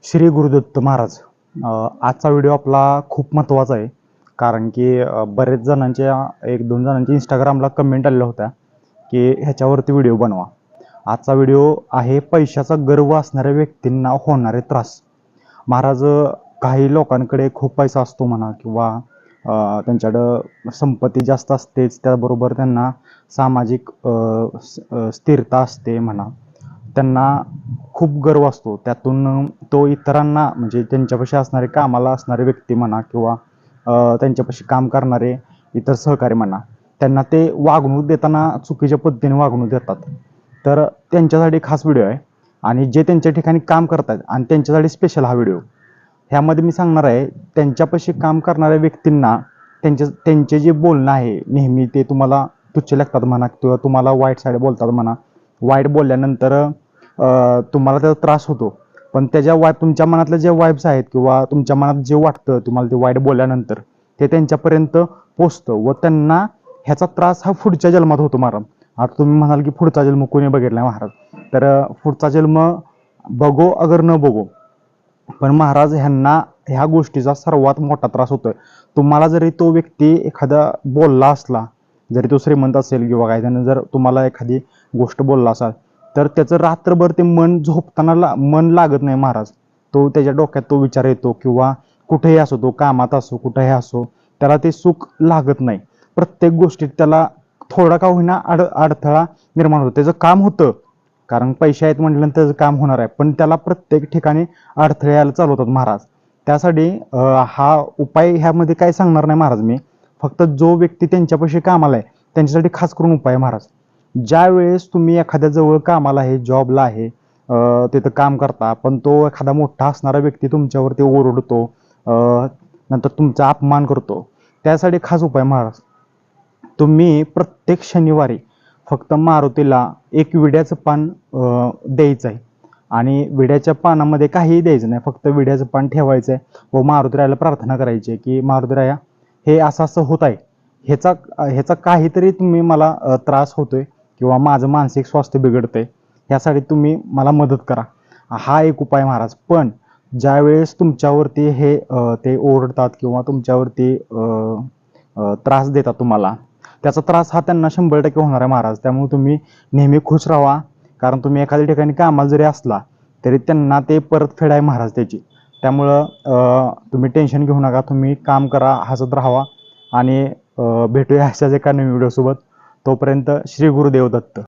श्री गुरुदत्त महाराज. आजचा व्हिडिओ आपला खूप महत्त्वाचा आहे, कारण की बरेच जणांच्या एक दोन जणांच्या इंस्टाग्रामला कमेंट आलेल्या होत्या की ह्याच्यावरती व्हिडिओ बनवा. आजचा व्हिडिओ आहे पैशाचा गर्व असणाऱ्या व्यक्तींना होणारे त्रास. महाराज, काही लोकांकडे खूप पैसा असतो म्हणा, किंवा त्यांच्याकडं संपत्ती जास्त असतेच, त्याबरोबर त्यांना सामाजिक स्थिरता असते म्हणा, त्यांना खूप गर्व असतो. त्यातून तो इतरांना, म्हणजे त्यांच्यापाशी असणारे कामाला असणारे व्यक्ती म्हणा, किंवा त्यांच्यापाशी काम करणारे इतर सहकारी म्हणा, त्यांना ते वागणूक देताना चुकीच्या पद्धतीने वागणूक देतात. तर त्यांच्यासाठी खास व्हिडिओ आहे, आणि जे त्यांच्या ठिकाणी काम करतात आणि त्यांच्यासाठी स्पेशल हा व्हिडिओ. ह्यामध्ये मी सांगणार आहे, त्यांच्यापाशी काम करणाऱ्या व्यक्तींना त्यांचे जे बोलणं आहे, नेहमी ते तुम्हाला तुच्छ लागतात म्हणा, किंवा तुम्हाला वाईट साईड बोलतात म्हणा. वाईट बोलल्यानंतर तुम्हाला त्याचा त्रास होतो, पण त्याच्या तुमच्या मनातले जे वाईब्स आहेत, किंवा तुमच्या मनात जे वाटतं तुम्हाला ते वाईट बोलल्यानंतर, ते त्यांच्यापर्यंत पोचतं व त्यांना ह्याचा त्रास हा पुढच्या जन्मात होतो. महाराज, आता तुम्ही म्हणाल की पुढचा जन्म कोणी बघितला महाराज, तर पुढचा जन्म बघो अगर न बघो, पण महाराज ह्यांना ह्या गोष्टीचा सर्वात मोठा त्रास होतोय. तुम्हाला जरी तो व्यक्ती एखादा बोलला असला, जरी तो श्रीमंत असेल किंवा काय, त्यानं जर तुम्हाला एखादी गोष्ट बोलला असाल, तर त्याचं रात्रभर ते मन झोपताना मन लागत नाही महाराज. तो त्याच्या डोक्यात तो विचार येतो, किंवा कुठेही असो, तो कामात असो कुठेही असो, त्याला ते सुख लागत नाही. प्रत्येक गोष्टीत त्याला थोडा का होईना अडथळा निर्माण होतो. त्याचं काम होतं, कारण पैसे आहेत म्हटल्यानंतर त्याचं काम होणार आहे, पण त्याला प्रत्येक ठिकाणी अडथळे यायला चालू होतात महाराज. त्यासाठी हा उपाय ह्यामध्ये काय सांगणार नाही महाराज मी, फक्त जो व्यक्ती त्यांच्यापाशी कामाला आहे त्यांच्यासाठी खास करून उपाय आहे महाराज. ज्या वेळेस तुम्ही एखाद्या जवळ कामाला आहे, जॉबला आहे, तिथं काम करता, पण तो एखादा मोठा असणारा व्यक्ती तुमच्यावरती ओरडतो, नंतर तुमचा अपमान करतो, त्यासाठी खास उपाय महाराज. तुम्ही प्रत्येक शनिवारी फक्त मारुतीला एक विड्याचं पान द्यायचं आहे, आणि विड्याच्या पानामध्ये काहीही द्यायचं नाही, फक्त विड्याचं पान ठेवायचं आहे व मारुतीरायाला प्रार्थना करायची की मारुतीराया, हे असं असं होत आहे, ह्याचा काहीतरी तुम्ही मला त्रास होतोय, किंवा माझं मानसिक स्वास्थ्य बिघडतंय, ह्यासाठी तुम्ही मला मदत करा. हा एक उपाय महाराज. पण ज्यावेळेस तुमच्यावरती हे ते ओरडतात, किंवा तुमच्यावरती त्रास देतात तुम्हाला, त्याचा त्रास हा त्यांना 100% होणार आहे महाराज. त्यामुळे तुम्ही नेहमी खुश राहा, कारण तुम्ही एखाद्या ठिकाणी कामाला जरी असला तरी त्यांना ते परतफेड आहे महाराज त्याची. त्यामुळं तुम्ही टेन्शन घेऊ नका, तुम्ही काम करा, हसत राहावा, आणि भेटूया अशाच एका नवीन व्हिडिओसोबत. तोपर्यंत श्री गुरुदेव दत्त.